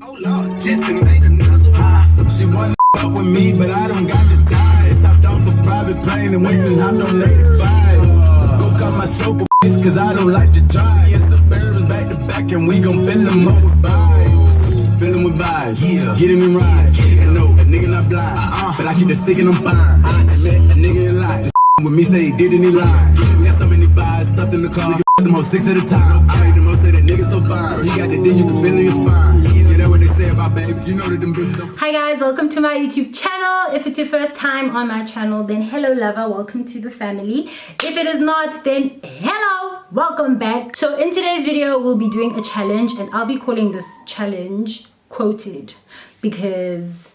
Oh Lord, Jesse made another one. She wanna up with me, but I don't got the ties. Hopped off a private plane and went and hopped on 85. Go cut my chauffeur, cause I don't like to drive. Yeah, Suburbans back to back and we gon' fill them up with vibes. Fill them with vibes, yeah. Get him in ride. And no, a nigga not blind, but I keep the stick and I'm fine. I met a nigga in line. With me say he did and he lied. We got so many vibes stuffed in the car. We can them whole 6 at a time. I made them all say that nigga so fine. He got the thing you can feel in your spine. Yeah, that's what they say about baby. You know that them bitches don't. Hi guys, welcome to my YouTube channel. If it's your first time on my channel, then hello lover, welcome to the family. If it is not, then hello, welcome back. So in today's video, we'll be doing a challenge and I'll be calling this challenge Quoted because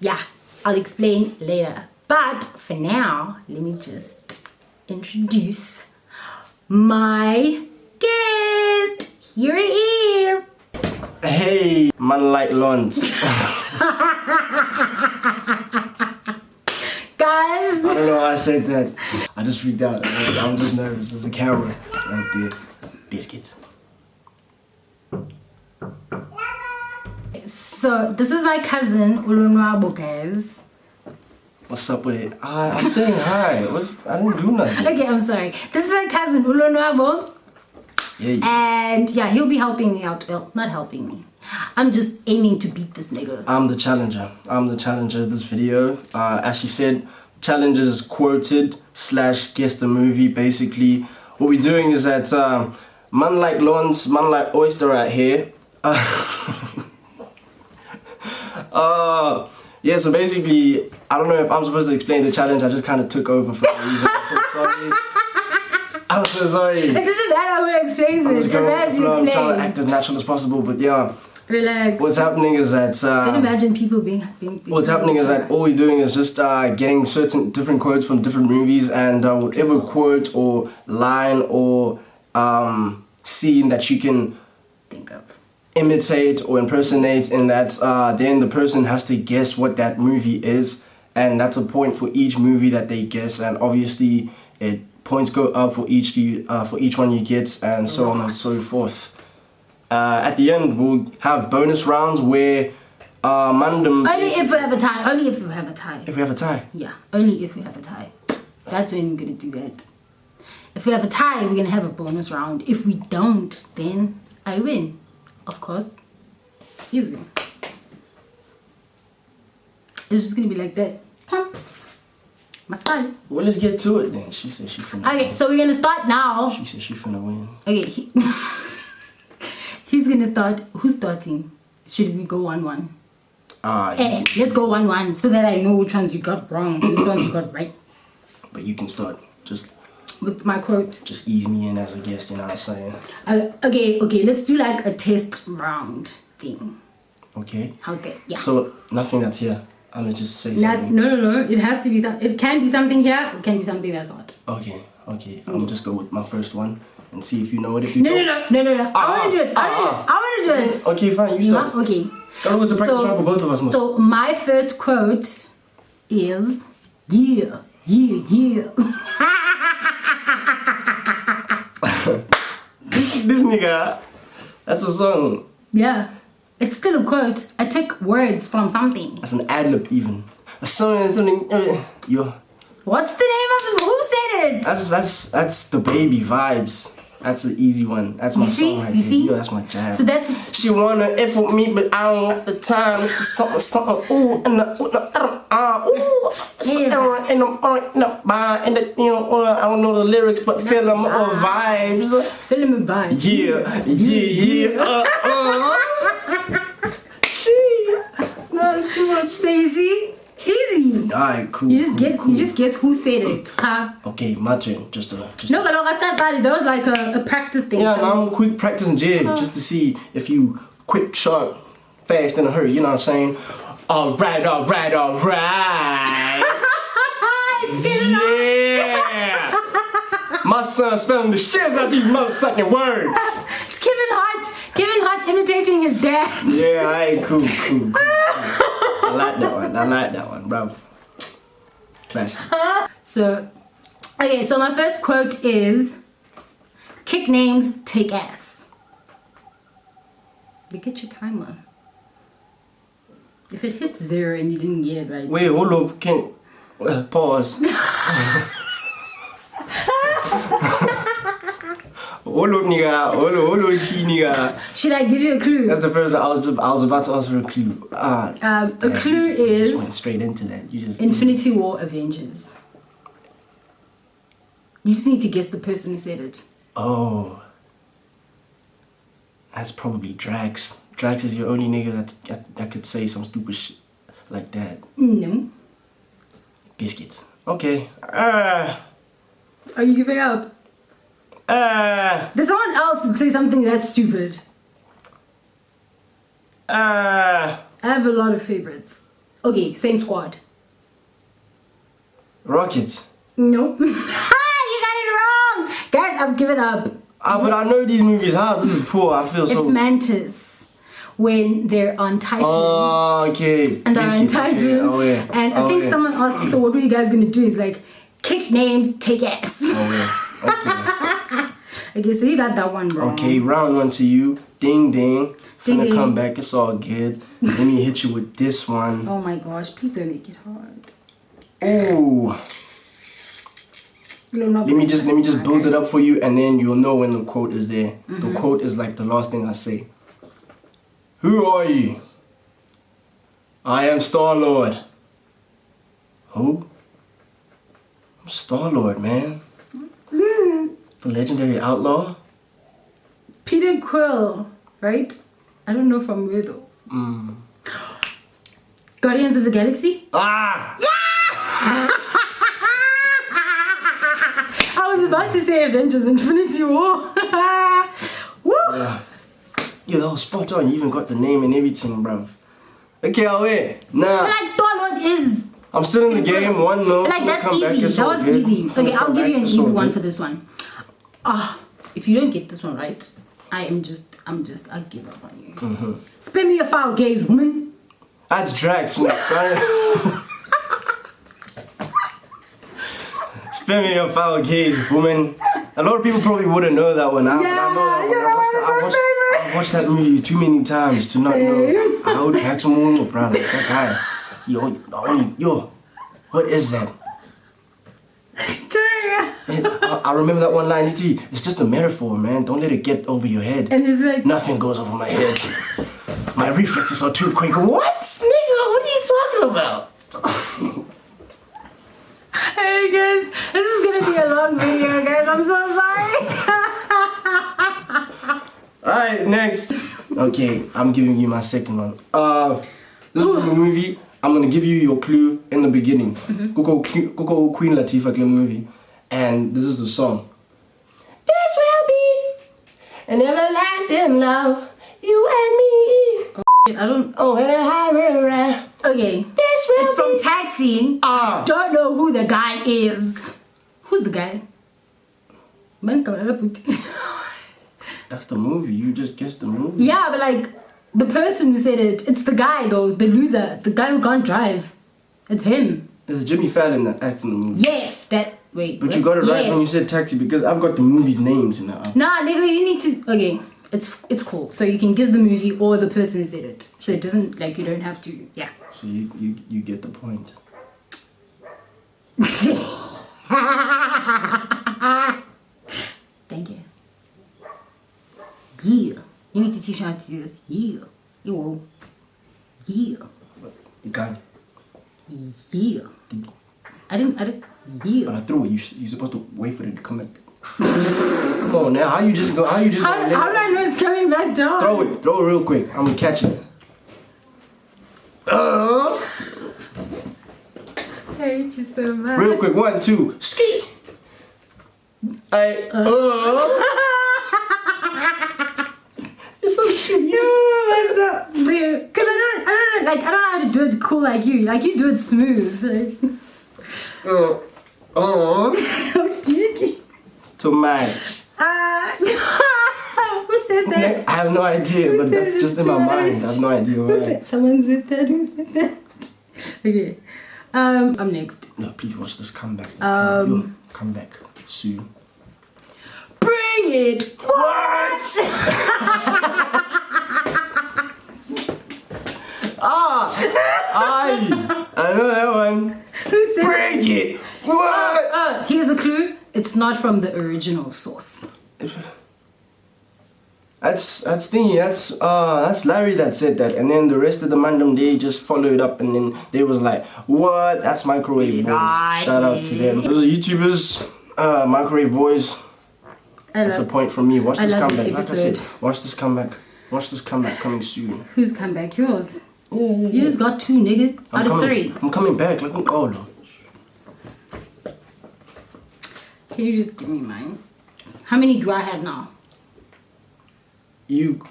yeah, I'll explain later. But for now, let me just introduce my guest. Here he is. Hey, man like Lons. Guys. I don't know why I said that. I just freaked out. I'm just nervous. There's a camera right there. Biscuits. So this is my cousin, Ulunwabo, guys. What's up with it? I'm saying hi. I didn't do nothing. Okay, I'm sorry. This is my cousin, Ulunwabo. Yeah. And yeah, he'll be helping me out. Well, not helping me. I'm just aiming to beat this nigga. I'm the challenger. I'm the challenger of this video. As she said, challenge is quoted / guess the movie. Basically, what we're doing is that man like Lons, man like Oyster right here. Yeah, so basically, I don't know if I'm supposed to explain the challenge. I just kind of took over for a reason. I'm so sorry. I'm so sorry. It doesn't matter who explains it. I'm trying to act as natural as possible, but yeah. Relax. What's happening is that Can you imagine people being what's happening is that all we're doing is just getting certain different quotes from different movies, and whatever quote or line or scene that you can think of, imitate or impersonate in that, then the person has to guess what that movie is, and that's a point for each movie that they guess, and obviously points go up for each one you get, and so on and so forth. At the end, we'll have bonus rounds where Mandem. Only if we have a tie. Only if we have a tie. If we have a tie. Yeah, only if we have a tie. That's when we're gonna do that. If we have a tie, we're gonna have a bonus round. If we don't, then I win. Of course. Easy. It's just gonna be like that. Huh? My style. Well, let's get to it then. She said she finna Okay, win. so we're gonna start now. She said she finna win. Okay, he's gonna start. Who's starting? Should we go 1-1? Let's go 1-1 so that I know which ones you got wrong, which ones you got right. But you can start. Just with my quote. Just ease me in as a guest, you know what I'm saying? Okay, let's do like a test round thing. Okay. How's that? Yeah. So nothing that's here. I'm gonna just say something. No. It has to be something. It can be something here. It can be something that's not. Okay. I'm gonna just go with my first one and see if you know it. If you No. I wanna do it. I wanna do it. Okay, fine. You start. Okay. Gotta go to practice round for both of us, most. So my first quote is yeah. This nigga, that's a song. Yeah, it's still a quote. I took words from something. That's an ad-lib even. A song is something. Yo. What's the name of it? Who said it? That's the baby vibes. That's the easy one. That's my song right here. Yo, that's my jam. So that's. She wanna F with me, but I don't got the time. This is something. Ooh, and the ooh. And I don't know the lyrics, but feel them vibes. Feel them vibes. Yeah. No, it's too much. So you see, easy. Alright, cool. You just guess who said it. Okay, my turn. Just No, that was like a practice thing. Yeah, I'm quick practicing just to see if you quick, sharp, fast, in a hurry. You know what I'm saying? Alright. Yeah. My son spelling the shits out these motherfucking words. It's Kevin Hart imitating his dad. Yeah, alright, cool. I like that one, bro. Classic. So my first quote is, kick names, take ass. Look at your timer. If it hits 0 and you didn't get it right. Wait, hold up. Can pause. Hold up, nigga. Hold up, she nigga. Should I give you a clue? That's the first one. I was about to ask for a clue. A clue you is just went straight into that. You just Infinity War Avengers. You just need to guess the person who said it. Oh, that's probably Drax. Drax is your only nigga that could say some stupid shit like that. No. Biscuits. Okay. Are you giving up? There's someone else who'd say something that's stupid. I have a lot of favorites. Okay, same squad. Rockets. No. You got it wrong! Guys, I've given up. But I know these movies. How this is poor. I feel so. It's Mantis. When they're on Titan. Oh, okay. And they're on Titan. Okay. Oh, yeah. And I think someone asked, so what are you guys gonna do? It's like, kick names, take ass. Oh, yeah. Okay. Okay, so you got that one wrong. Okay, round 1 to you. Ding, ding. Ding, Finna ding. come back. It's all good. Let me hit you with this one. Oh my gosh, please don't make it hard. Oh. Let me just build it up for you, and then you'll know when the quote is there. The quote is like the last thing I say. Who are you? I am Star-Lord. Who? I'm Star-Lord, man. The legendary outlaw? Peter Quill, right? I don't know from where though. Guardians of the Galaxy? Ah! I was about to say Avengers Infinity War. Woo! Yeah. Yo, that was spot on. You even got the name and everything, bruv. Okay, I'll wait. Nah. But like Star-Lord is... I'm still in the game. 1-0. Like that's Come back, easy. it's That all was good. easy. Okay, I'll Come give back, you an it's easy all one good. for this one. If you don't get this one right, I'll give up on you. Spare me your foul gaze, woman. That's Drax. Spare me your foul gaze, woman. A lot of people probably wouldn't know that one. I know that one. I watched that movie too many times to not know how Drax Moon, bro. Like that guy. Yo, what is that? I remember that one line. It's just a metaphor, man. Don't let it get over your head. And he's like, Nothing goes over my head. My reflexes are too quick. What? Nigga, what are you talking about? hey guys, this is gonna be a long video, guys. I'm so sorry. Alright, next. Okay, I'm giving you my second one. This is from a movie. I'm gonna give you your clue in the beginning. Go Queen Latifah movie. And this is the song. This will be an everlasting love, you and me. I don't. Oh, and a higher. Okay. This will It's from Taxi. Don't know who the guy is. Who's the guy? That's the movie. You just guessed the movie. Yeah, but like the person who said it, it's the guy though, the loser, the guy who can't drive. It's him. It's Jimmy Fallon that acts in the movie. Yes, that. Wait. But what? you got it right Yes. when you said Taxi because I've got the movie's names in that. Nah, nigga, you need to. Okay, it's cool. So you can give the movie or the person who said it. So it doesn't like you don't have to. Yeah. So you get the point. Thank you. Yeah. You need to teach me how to do this. Yeah. Yo. Yeah. You got it. Yeah. I didn't. Yeah. But I threw it. You're supposed to wait for it to come back. Come on now. How you just go? How How do I know it's coming back down? Throw it real quick. I'm gonna catch it. I hate you so much. Real quick. 1, 2. Ski. It's so cute. Because I don't know how to do it cool like you. Like you do it smooth. So. Too much. Who says that? I have no idea, but that's said just it's in my too mind. much? I have no idea why. Someone said that. Who said that? Okay. I'm next. No, please watch this comeback. Yo, come back soon. Bring it. What? I know that one. Who said Bring it. What? here's a clue. It's not from the original source. That's thingy. That's Larry that said that, and then the rest of the mandem they just followed up, and then they was like, "What? That's Microwave Boys." Shout out to them. Those are YouTubers. Microwave Boys. That's a point from me. Watch this comeback. Like I said, watch this comeback. Watch this comeback coming soon. Whose comeback? Yours. Yeah. You just got 2, nigga. Out of 3. I'm coming back. Like, oh no. Can you just give me mine? How many do I have now? You've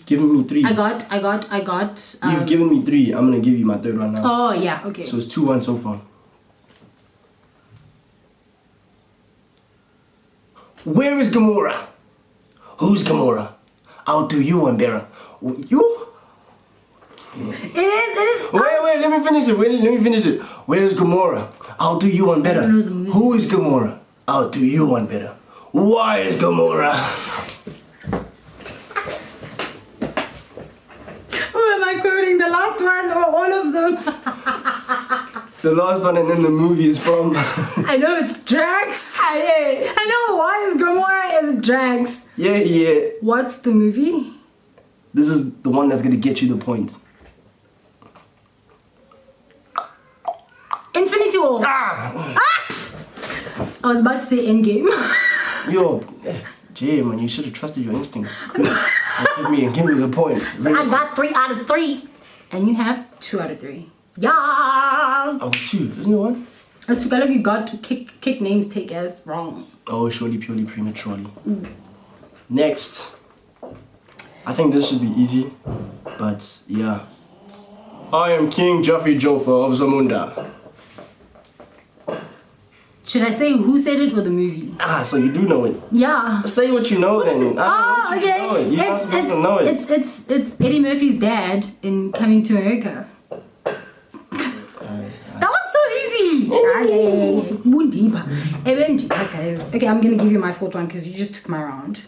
given me 3. I got. You've given me 3. I'm gonna give you my 3rd one now. Oh yeah. Okay. So it's 2-1 so far. Where is Gamora? Who's Gamora? I'll do you one better. You? It is. Wait, let me finish it. Where's Gamora? I'll do you one better. I don't know the movie. Who is Gamora? I'll do you one better. Why is Gamora? Who am I quoting? The last one or all of them? The last one, and then the movie is from. I know it's Drax. I know. Why is Gamora is Drax? Yeah. What's the movie? This is the one that's gonna get you the point. Infinity War. I was about to say Endgame. Yo, Jay, man, you should have trusted your instincts. give me the point. So I got 3 out of 3, and you have 2 out of 3. Yeah. Oh, 2, isn't it 1? As to like you got to kick names take as wrong. Oh, surely, purely, prematurely. Next. I think this should be easy, but yeah. I am King Jaffe Joffa of Zamunda. Should I say who said it or the movie? So you do know it. Yeah. Say what you know then. Okay. You're not supposed to know it. It's Eddie Murphy's dad in Coming to America. That was so easy. Okay, I'm gonna give you my 4th one because you just took my round.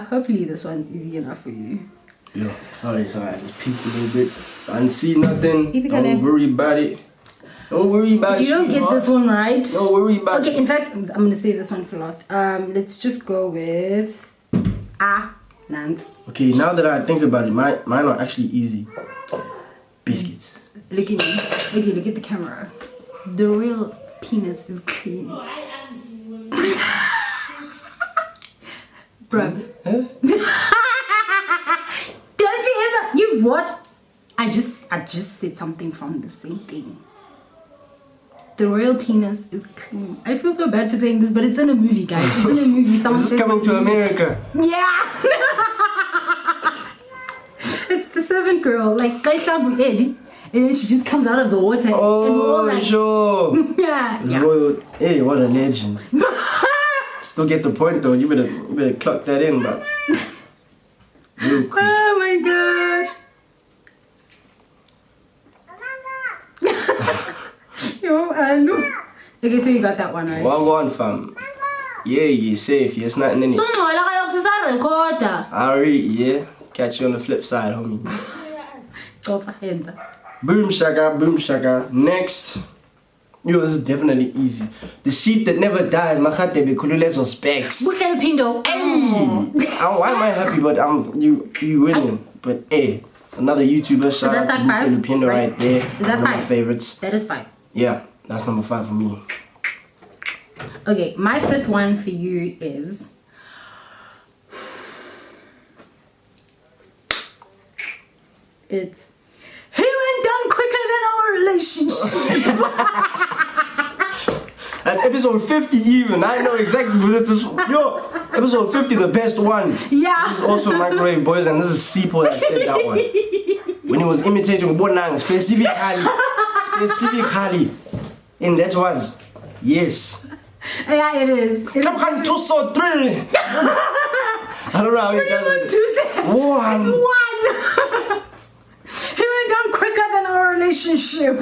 Hopefully this one's easy enough for you. Yo, sorry, I just peeked a little bit. I didn't see nothing. Don't worry about it. Don't worry about it. If you don't get this one right, don't worry about it. Okay, in fact, I'm gonna say this one for last. Let's just go with Nance. Okay, now that I think about it, mine are actually easy. Biscuits. Look at me. Okay, look at the camera. The real penis is clean. Bruv. Huh? Don't you ever? You watched? I just said something from the same thing. The royal penis is clean. I feel so bad for saying this, but it's in a movie, guys. It's in a movie. Someone This is Coming to America. Yeah. It's the servant girl, like Kaishabu Eddie. And then she just comes out of the water. Oh, and we're all like, sure. Yeah. Royal, hey, what a legend. Still get the point though. You better clock that in, but real quick. Oh my gosh. Yo, look. Okay, so you got that one right. One, fam. Yeah, you're safe. Yes, nothing in it. Alright, yeah. Catch you on the flip side, homie. Go for hands. Boom shaka. Next. Yo, this is definitely easy. The sheep that never died, Makate Bekululez or Specs. Pindo. Why am I happy? But you winning. But hey, another YouTuber. Shout out to Bushel Pindo right there. Is that 5? One of my favorites. That is 5. Yeah, that's number 5 for me. Okay, my 5th one for you is it's he went down quicker than our relationship. That's episode 50 even. I know exactly what this is. Yo, episode 50, the best one. Yeah. This is also Microwave Boys, and this is Sipo that said that one. When he was imitating Bonang, specifically in that one. Yes. Yeah, it is. Come on, 2 or 3. I don't know how he does it. 1. It's 1. He went down quicker than our relationship.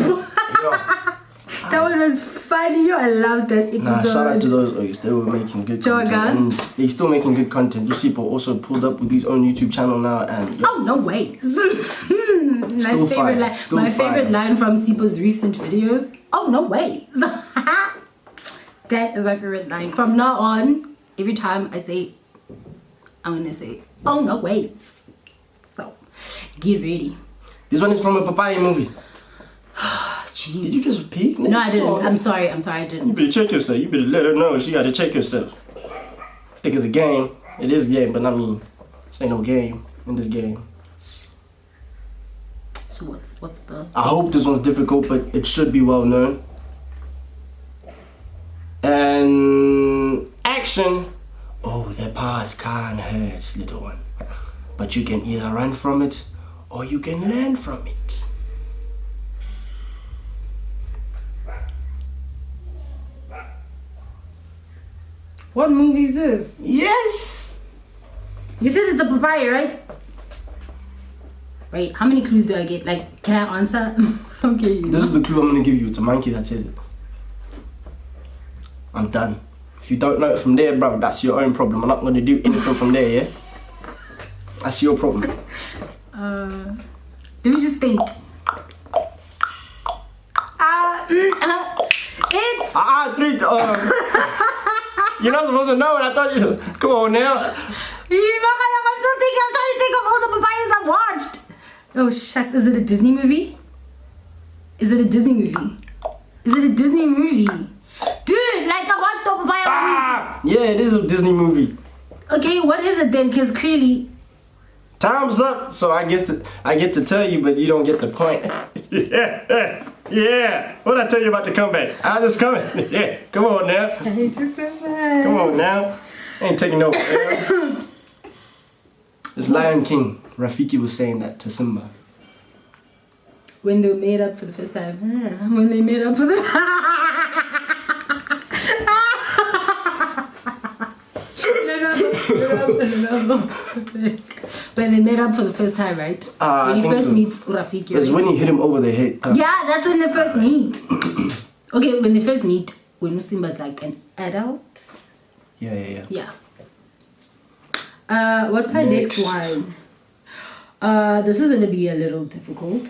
That one was funny. I loved that episode. Nah, shout out to those Oaks. They were making good content. And they're still making good content. Yusipo also pulled up with his own YouTube channel now. And oh, no way. Still fire. line, Still my fire. favorite line from Sipo's recent videos. Oh no way! That is my favorite line. From now on, every time I say, I'm gonna say, oh no way. So get ready. This one is from a papaya movie. Jeez. Did you just peek? No, I didn't. Oh, I'm sorry, I You didn't. better check yourself. You better let her know she gotta check herself. I think it's a game. It is a game, but I mean, this ain't no game in this game. So what's the... I hope this one's difficult, but it should be well known. And action. Oh, that past kind hurts, little one. But you can either run from it or you can learn from it. What movie is this? Yes! You said it's a papaya, right? Wait, how many clues do I get? Like, can I answer? Okay. This is the clue I'm gonna give you. It's a monkey that says it. I'm done. If you don't know it from there, bro, that's your own problem. I'm not gonna do anything from there, yeah? That's your problem. Let me just think. It's... Three. You're not supposed to know it. I thought you. Come on now. I'm still thinking. I'm trying to think of all the papayas I've watched. Oh shucks, is it a Disney movie? Is it a Disney movie? Is it a Disney movie? Dude, like I watched the papaya. Yeah, it is a Disney movie. Okay, what is it then? Because clearly... Time's up, so I get to tell you, but you don't get the point. Yeah. What did I tell you about the comeback? I'm just coming. Yeah, come on now. I hate you so much. Come on now. Ain't taking no L's. It's Lion King. Rafiki was saying that to Simba. When they made up for the first time. When they made up for the... When they made up for the first time, right? I When he think first so. meets Rafiki. It's right? when he hit him over the head. Yeah, that's when they first meet. Okay, when they first meet, when Simba's like an adult. Yeah. Yeah. What's our next one? This is gonna be a little difficult.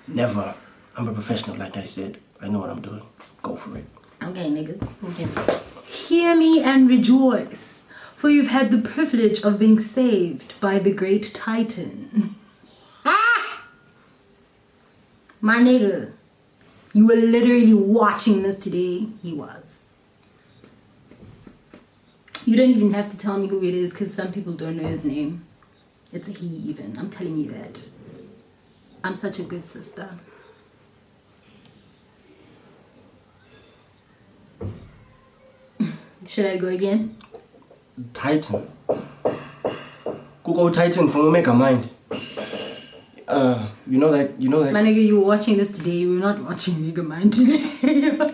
Never. I'm a professional, like I said. I know what I'm doing. Go for it. Okay, nigga. Okay. Hear me and rejoice, for you've had the privilege of being saved by the great Titan. My nigga, you were literally watching this today. He was. You don't even have to tell me who it is, because some people don't know his name. It's a he even. I'm telling you that. I'm such a good sister. Should I go again? Titan. Google Titan from Omega Mind. You know that. My nigga, you were watching this today. You were not watching Nigga Mind today.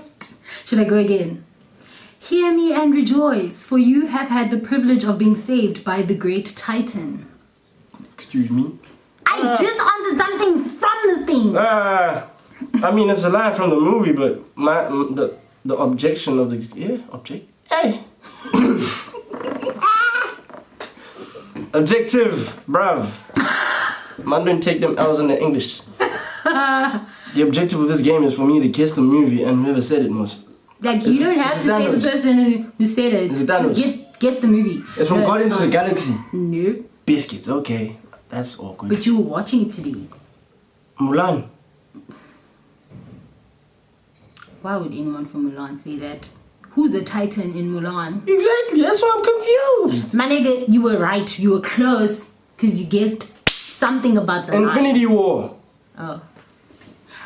Should I go again? Hear me and rejoice, for you have had the privilege of being saved by the great Titan. Excuse me. I just answered something from this thing. I mean, it's a line from the movie, but the objection of the Hey. Objective, bruv. Man, don't take them L's in the English. The objective of this game is for me to guess the movie, and whoever said it must. Like, you don't have to say the person who said it. Is it Thanos? Just guess the movie. It's from Guardians of the Galaxy. Nope. Biscuits, okay. That's awkward. But you were watching it today. Mulan. Why would anyone from Mulan say that? Who's a Titan in Mulan? Exactly, that's why I'm confused. My nigga, you were right. You were close. Because you guessed something about the line. Infinity War. Oh.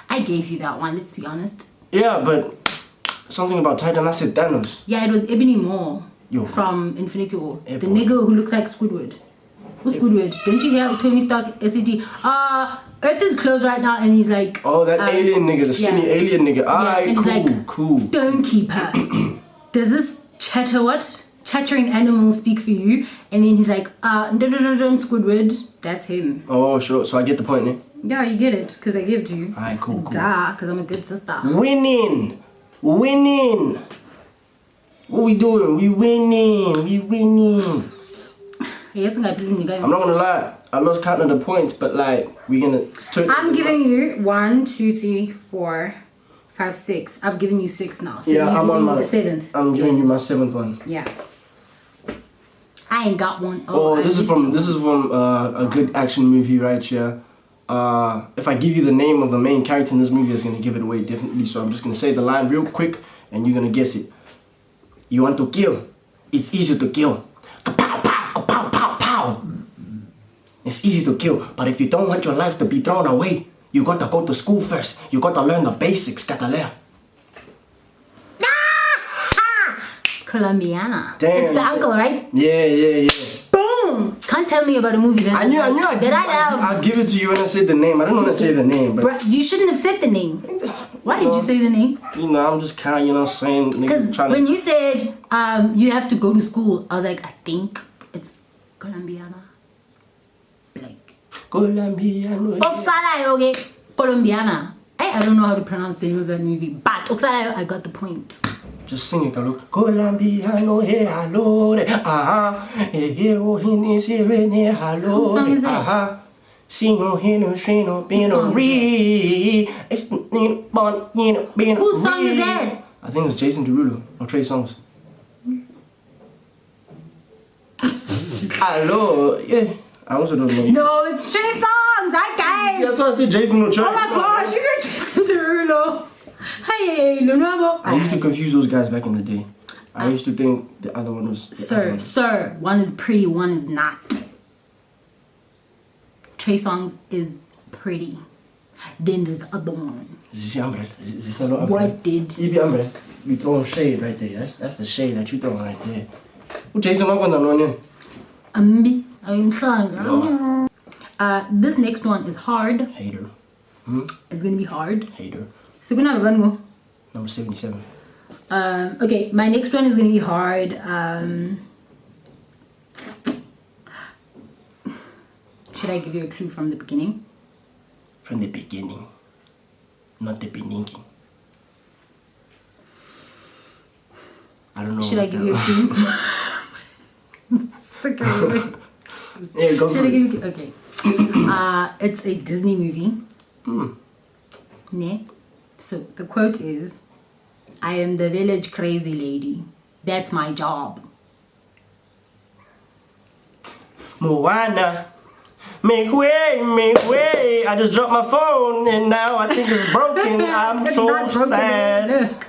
I gave you that one, let's be honest. Yeah, but something about Titan, I said Thanos. Yeah, it was Ebony Maw Yo. from Infinity War. Hey, the boy. nigga who looks like Squidward. Who's Squidward? Don't you hear Tony Stark, SCT? Earth is closed right now, and he's like... Oh, that alien nigga, the skinny alien nigga. Alright, and he's cool, like, cool. Stonekeeper. Does this chattering animal speak for you? And then he's like, don't Squidward. That's him. Oh, sure. So I get the point, eh? Yeah, you get it, because I gave it to you. Alright, cool. Duh, because I'm a good sister. Winning! What we doing? We winning. Yes, I'm not gonna lie. I lost count of the points, but like we're gonna. I'm giving you 1, 2, 3, 4, 5, 6. I've given you 6 now. So Yeah, you're I'm on giving me my the 7th. I'm giving you my 7th one. Yeah. I ain't got one. Oh, this is from a good action movie right here. If I give you the name of the main character in this movie, it's gonna give it away definitely. So I'm just gonna say the line real quick, and you're gonna guess it. You want to kill? It's easy to kill. Pow pow pow pow pow. It's easy to kill, but if you don't want your life to be thrown away, you gotta go to school first. You gotta learn the basics. Gotta learn. Colombiana. Damn. It's the uncle, right? Yeah. Boom! Can't tell me about a movie that I knew. I'd give it to you when I said the name. I don't want to say the name, but Bruh, you shouldn't have said the name. Why did you say the name? you know, I'm just kind of, saying. Because when you said you have to go to school, I was like, I think it's Colombiana. Like, Colombiano. Oxalayo, okay? Colombiana. I don't know how to pronounce the name of that movie, but Oxalayo, I got the point. Just sing it, Carlo. Colombiano, hey, hello, hero, he is here, hello, aha. Sino, hino, shino, bino, re. It's born, bino, Whose song is that? I think it's Jason Derulo or Trey Songz. Hello, yeah. I also don't know. No, it's Trey Songz. Hi, guys. That's why I said Jason or Trey. Oh my gosh, she said Jason Derulo. Hey, lo nuevo. I used to confuse those guys back in the day. I used to think the other one was. Sir, one is pretty, one is not. Trey Songz is pretty. Then there's the other one. Is this Ambre? Is this not What did? Ibi Ambre, you throwing shade right there. That's the shade that you throwing right there. Who Jason what on you? Ambi, I'm trying. This next one is hard. Hater. It's gonna be hard. Hater. So gonna have one Number 77. okay, my next one is gonna be hard. Should I give you a clue from the beginning? From the beginning. Not the beginning. I don't know. Should I give you a clue? Okay. Yeah, go Should for I it. give you? Okay. It's a Disney movie. Ne? So the quote is, "I am the village crazy lady. That's my job." Moana. Make way. I just dropped my phone and now I think it's broken. I'm It's so not broken, sad. look.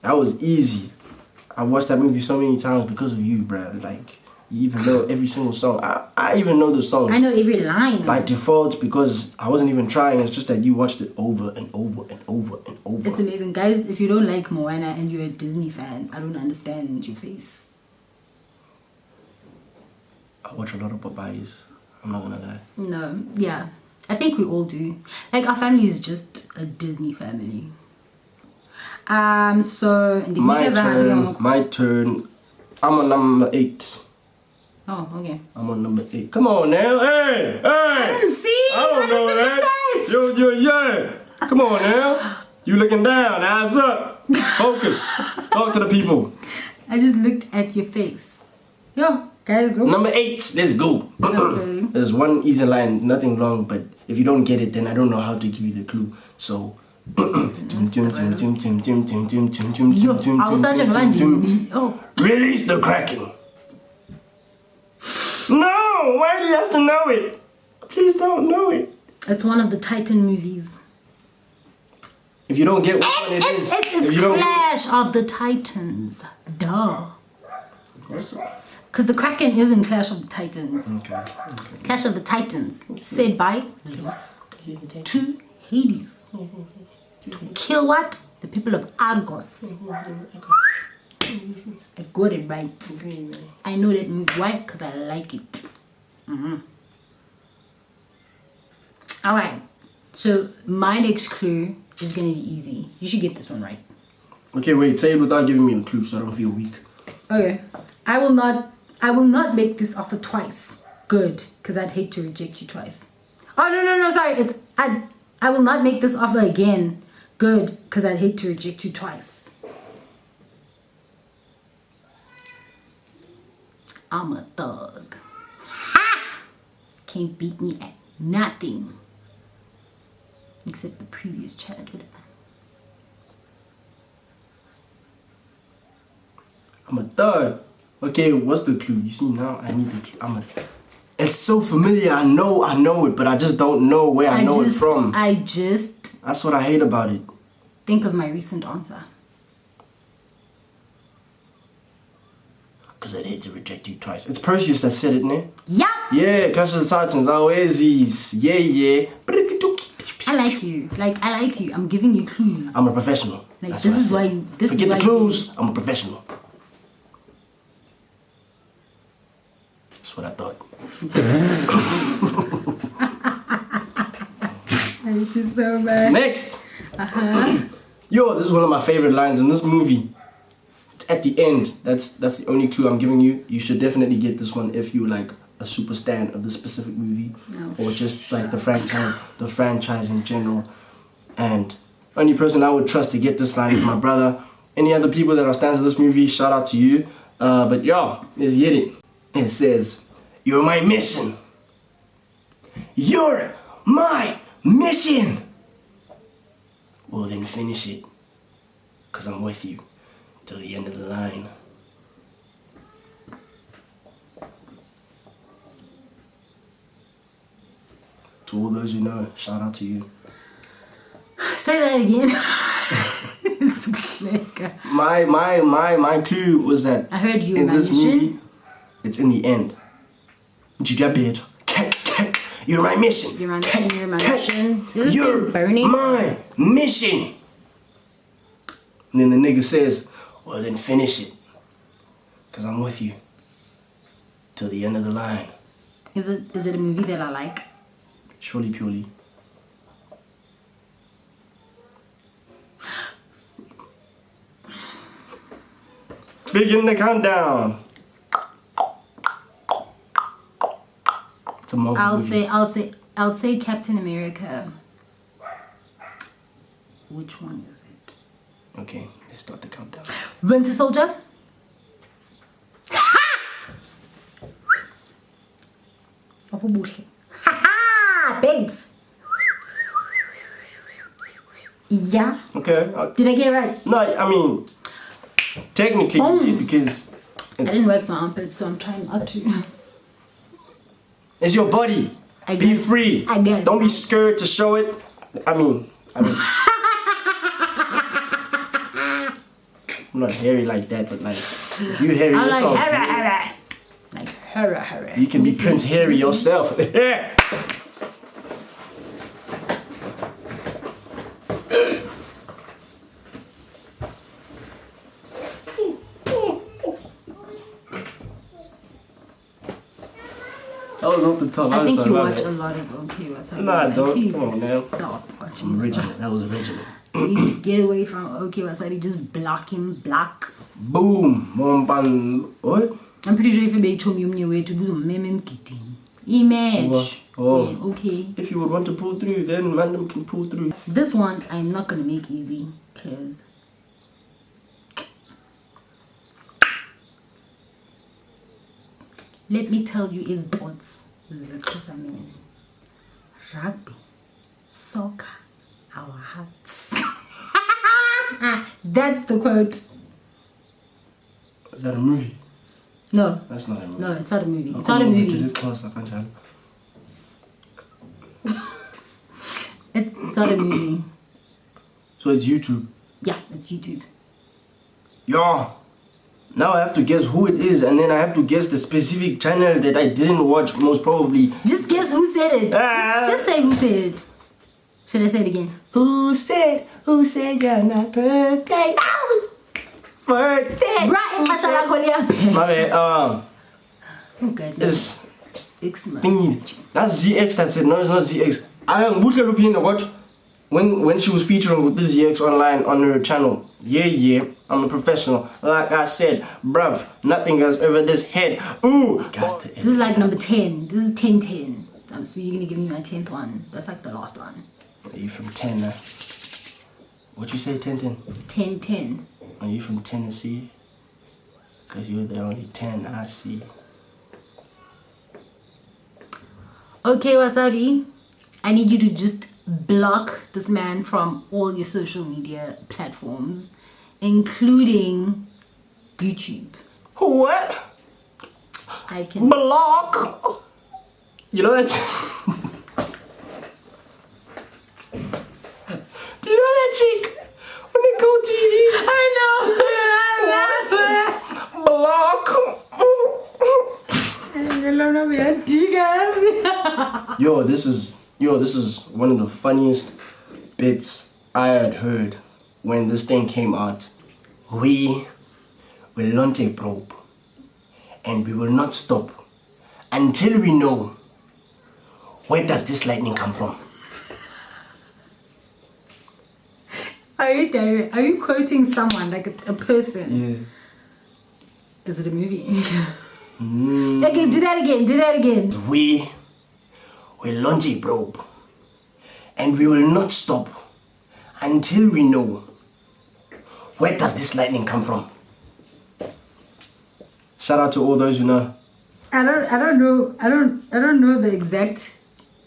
That was easy. I watched that movie so many times because of you, bruh. Like, you even know every single song. I even know the songs I know every line. by default because I wasn't even trying. It's just that you watched it over and over and over and over. It's amazing, guys. If you don't like Moana and you're a Disney fan, I don't understand your face. I watch a lot of Popeyes. I'm not gonna lie. No, yeah, I think we all do. Like, our family is just a Disney family. So My turn. I'm on number 8. Oh, okay. I'm on number 8. Come on now. Hey! I didn't see. I don't know that. Yo, yeah. Come on now. You looking down, eyes up. Focus. Talk to the people. I just looked at your face. Yo, guys, go. Number 8. Let's go. Okay. There's one easy line, nothing wrong, but if you don't get it, then I don't know how to give you the clue. So. Release the Kraken. No! Why do you have to know it? Please don't know it. It's one of the Titan movies. If you don't get what one it is, if you don't Clash of the Titans. Duh. Because the Kraken is in Clash of the Titans. Okay. Clash of the Titans, said by Zeus to Hades. To kill what? The people of Argos. I got it right. I know that movie. Why? Because I like it. Alright. So my next clue is going to be easy. You should get this one right. Okay, wait. Say it without giving me a clue so I don't feel weak. Okay. I will not make this offer twice. Good. Because I'd hate to reject you twice. Oh, no. Sorry. I will not make this offer again. Good. Because I'd hate to reject you twice. I'm a thug. Ha! can't beat me at nothing. Except the previous challenge. What is that? I'm a thug. Okay, what's the clue? You see now, I need the clue. It's so familiar. I know it, but I just don't know where I know it from. That's what I hate about it. Think of my recent answer. Because I'd hate to reject you twice. It's Perseus that said it, ne? Yeah. Yeah, Clash of the Titans. Oasis. Yeah. I like you. I like you. I'm giving you clues. I'm a professional. Like, That's this what I is said. why. This Forget is the why clues. I'm a professional. That's what I thought. Thank you so much. Next. Yo, this is one of my favorite lines in this movie. It's at the end. That's the only clue I'm giving you. You should definitely get this one if you like a super stan of the specific movie, or just like the franchise in general. And only person I would trust to get this line is my brother. Any other people that are stans of this movie, shout out to you. But yo, let's get it. It says, "You're my mission. You're my mission." Well, then finish it, 'cause I'm with you till the end of the line. To all those who know, shout out to you. Say that again. My clue was that I heard you in my this mission. movie, it's in the end. You're my mission. You're my mission. You're my mission. This You're is burning. my mission. And then the nigga says, "Well, then finish it, 'cause I'm with you till the end of the line." Is it a movie that I like? Surely purely. Begin the countdown. It's a Marvel movie. I'll say Captain America. Which one is it? Okay, let's start the countdown. Winter Soldier. Babes. Yeah. Okay. Did I get it right? No, I mean, technically you did, because I didn't wax my armpits, so I'm trying not to. it's your body. I Be get it. free. I get it. Don't be scared to show it. I mean, I'm not hairy like that, but like, if you hairy I'm yourself, like, hurrah. Like, hurrah. you can be Prince Harry yourself. That was off the top. I think sorry, you my watch bad. a lot of OK Wasabi. No, I don't. Please Come on now. Stop watching. Original. That was original. You need to get away from OK Wasabi. Just block him. Block. Boom. What? I'm pretty sure if you told me way to do some meme kitting. Image. Oh. Yeah, okay. If you would want to pull through, then random can pull through. This one I'm not gonna make easy because let me tell you is sports. Because I mean rugby, soccer, our hearts. That's the quote. Is that a movie? No. That's not a movie. No, it's not a movie. It's not a movie. This class, I can't tell. It's not a movie. So it's YouTube. Yeah, it's YouTube. Yo, now I have to guess who it is, and then I have to guess the specific channel that I didn't watch, most probably. Just guess who said it. Just say who said it. Should I say it again? Who said you're not perfect? Oh, birthday. Right, Who said- My bad, oh guys, it's Xmas. thingy. That's ZX that said, no, it's not ZX. I am what? When she was featuring with this ZX online on her channel. Yeah, I'm a professional. Like I said, bruv, nothing goes over this head. Ooh! This is like number 10. This is 10. So you're gonna give me my 10th one. That's like the last one. Are you from 10? What you say, 10? 10. Are you from Tennessee? Because you're the only 10 I see. Okay, Wasabi, I need you to just block this man from all your social media platforms, including YouTube. What? I can Block? You know that? Do you know that chick on the Go TV? Block. Yo, this is one of the funniest bits I had heard when this thing came out. We will launch a probe, and we will not stop until we know where does this lightning come from. Are you quoting someone, like a person? Yeah. Is it a movie? Okay, do that again. We will launch a probe, and we will not stop until we know where does this lightning come from. Shout out to all those who know. I don't know the exact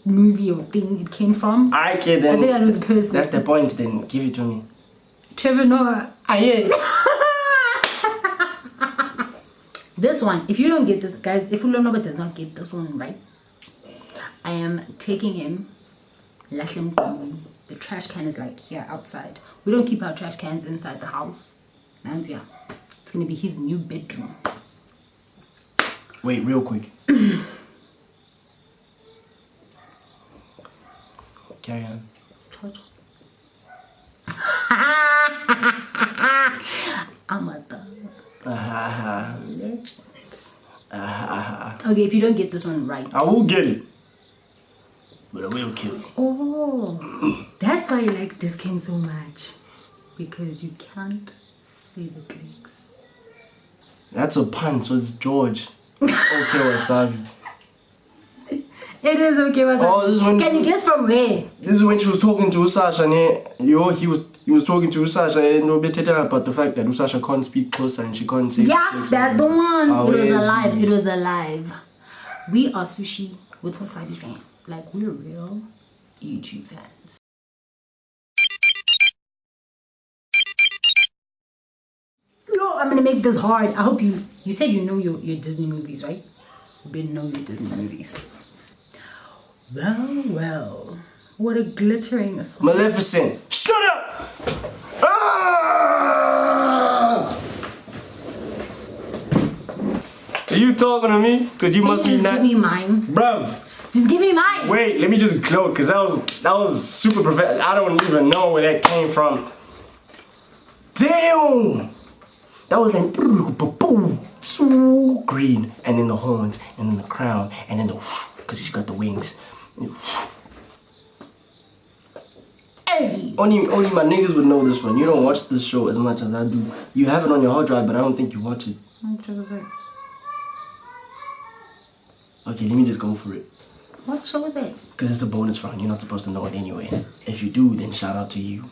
movie or thing it came from. I care I then. think I know the person. That's the point. Then give it to me. Trevor Noah. Yeah. This one, if you don't get this, guys, if Ulonova does not get this one right, I am taking him. The trash can is like here outside. We don't keep our trash cans inside the house. And yeah, it's gonna be his new bedroom. Wait, real quick. Carry on. I'm a legend. Okay, if you don't get this one right. I will get it, but I will kill you. Oh, that's why you like this game so much. Because you can't say the clicks. That's a pun, so it's George. Okay, Wasabi. It is okay, Wasabi. Oh, this is when Can you guess from where? This is when she was talking to Usasha, and he was talking to Usasha, and we telling her about the fact that Usasha can't speak closer and she can't say. Yeah, that's the one. Oh, it was yes, alive. yes. It was alive. We are sushi with Wasabi fans. Like, we're real YouTube fans. No, I'm gonna make this hard. I hope you said you know your Disney movies, right? You better know your Disney movies. Well, what a glittering assault. Maleficent. Shut up! Ah! Are you talking to me? Cause you must be Just not. give me mine. Bruv. Just give me mine. Wait, let me just go, cause that was super professional. I don't even know where that came from. Damn! That was like boom, so green, and then the horns, and then the crown, and then the cause she got the wings. Hey. Only my niggas would know this one. You don't watch this show as much as I do. You have it on your hard drive, but I don't think you watch it. Okay, let me just go for it. What show is it? Because it's a bonus round. You're not supposed to know it anyway. If you do, then shout out to you.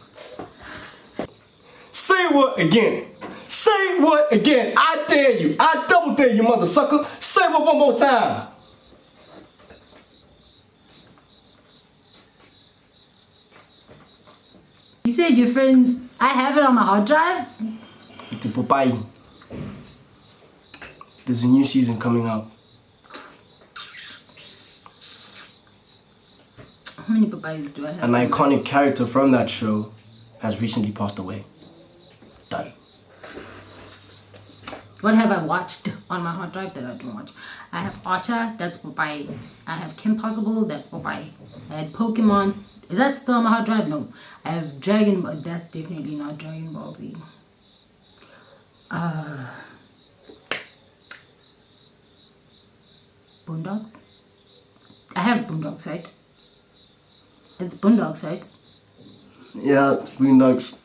Say what again? Say what again? I dare you. I double dare you, mother sucker. Say what one more time. You said your friends. I have it on my hard drive. It's a Popeye. There's a new season coming out. How many papayas do I have? An iconic character from that show has recently passed away. Done. What have I watched on my hard drive that I don't watch? I have Archer, that's Popeye. I have Kim Possible, that's Popeye. I had Pokemon. Is that still on my hard drive? No. I have Dragon Ball. That's definitely not Dragon Ball Z. Boondocks? I have Boondocks, right? It's Boondocks, right? Yeah, it's Boondocks.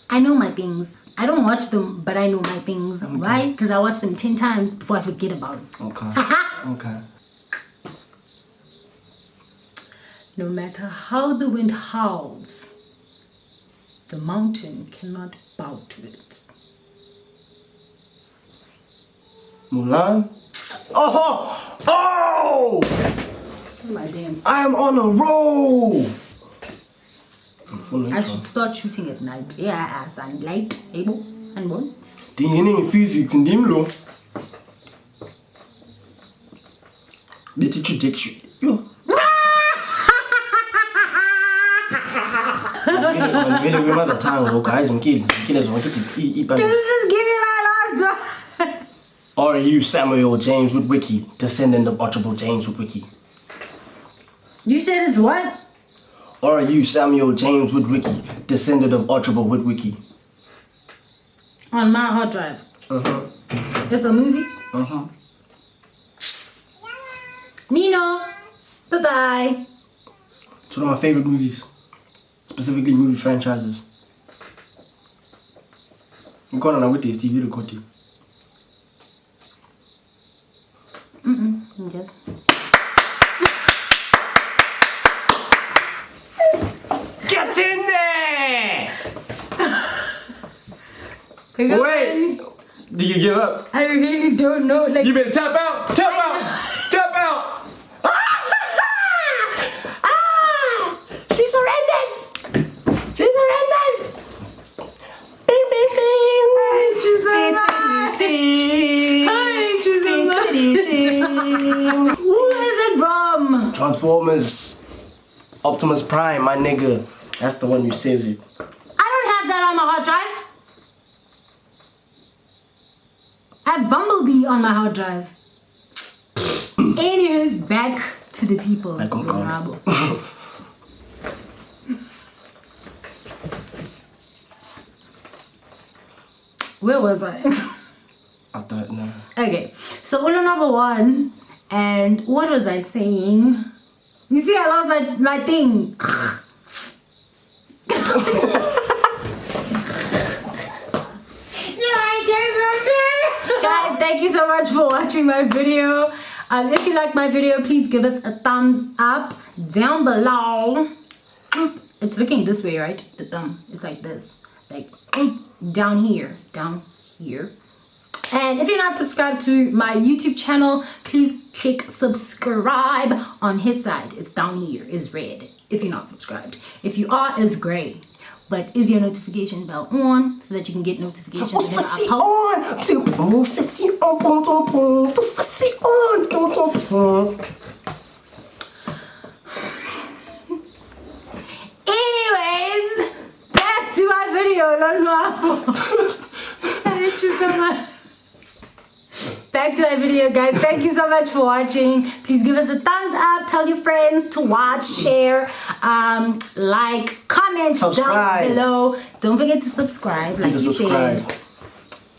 I know my things. I don't watch them, but I know my things. Okay. Why? Because I watch them 10 times before I forget about them. Okay. Okay. No matter how the wind howls, the mountain cannot bow to it. Mulan? Oh! Oh! My damn. I am on a roll! I should start shooting at night. Yeah, sunlight, able, and one. Die in physics in dem lo. Bitte you take you. Yo. Really, we mother tongue, look, guys and kids. Killers want to eat. Just give me my last one. Are you Samuel James Woodwicky, descendant of Archibald James Woodwicky? You said it's what? Are you Samuel James Woodwicky, descendant of Archibald Woodwicky? On my hard drive. It's a movie. Nino, bye bye. It's one of my favorite movies, specifically movie franchises. I'm going on with this TV recording. Yes. Get in there! Wait. Wait! Do you give up? I really don't know. Like, You better tap out! Tap out! Tap out! She surrenders! She surrenders! Bing, bing, bing! I hate you so much. Who is it from? Transformers. Optimus Prime, my nigga. That's the one who says it. I don't have that on my hard drive. I have Bumblebee on my hard drive. Anyways, back to the people. Like I'm calling. Where was I? I thought, no. Okay, so rule number one, and what was I saying? You see, I lost my thing. Guys, thank you so much for watching my video. If you like my video, please give us a thumbs up down below. It's looking this way, right? The thumb is like this, like down here. And if you're not subscribed to my YouTube channel, please click subscribe on his side. It's down here, it's red if you're not subscribed. If you are, it's gray. But is your notification bell on so that you can get notifications whenever I post? Anyways, back to my video. I hate you so much. Back to my video, guys. Thank you so much for watching. Please give us a thumbs up, tell your friends to watch, share, like, comment down below. Don't forget to subscribe, like you said.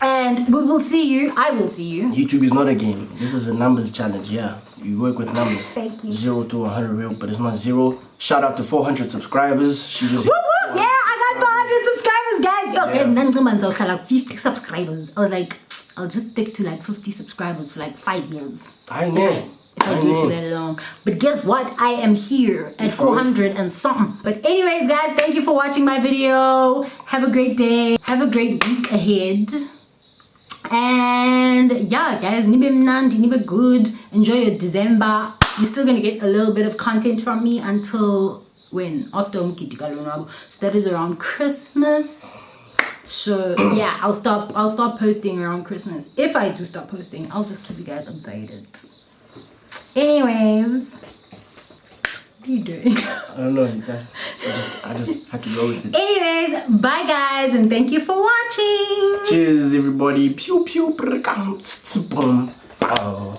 And we will see you. I will see you. YouTube is not a game. This is a numbers challenge. Yeah, you work with numbers. Thank you. 0 to 100 real, but it's not 0. Shout out to 400 subscribers. She just. Woo woo! Yeah, I got 400 subscribers, guys. Yo, Yeah. 9 months I like 50 subscribers. I was like, I'll just stick to like 50 subscribers for like 5 years. I know. If I do it for that long. But guess what? I am here at 400 and something. But anyways, guys, thank you for watching my video. Have a great day. Have a great week ahead. And yeah, guys, nibe mnandi, nibe good. Enjoy your December. You're still gonna get a little bit of content from me until when? After Umkiti Kalonwabo. So that is around Christmas. So yeah, I'll stop posting around Christmas. If I do stop posting, I'll just keep you guys updated. Anyways, what are you doing? I don't know. I just had to go with it. Anyways, bye guys, and thank you for watching. Cheers, everybody. Pew pew. Boom. Oh.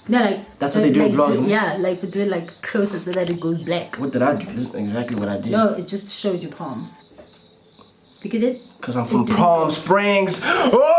No, like That's what they do in vlogs, isn't it? Yeah, like we do it like closer so that it goes black. What did I do? This is exactly what I did. No, it just showed your palm. Look at it. Because I'm from Palm Springs. Oh!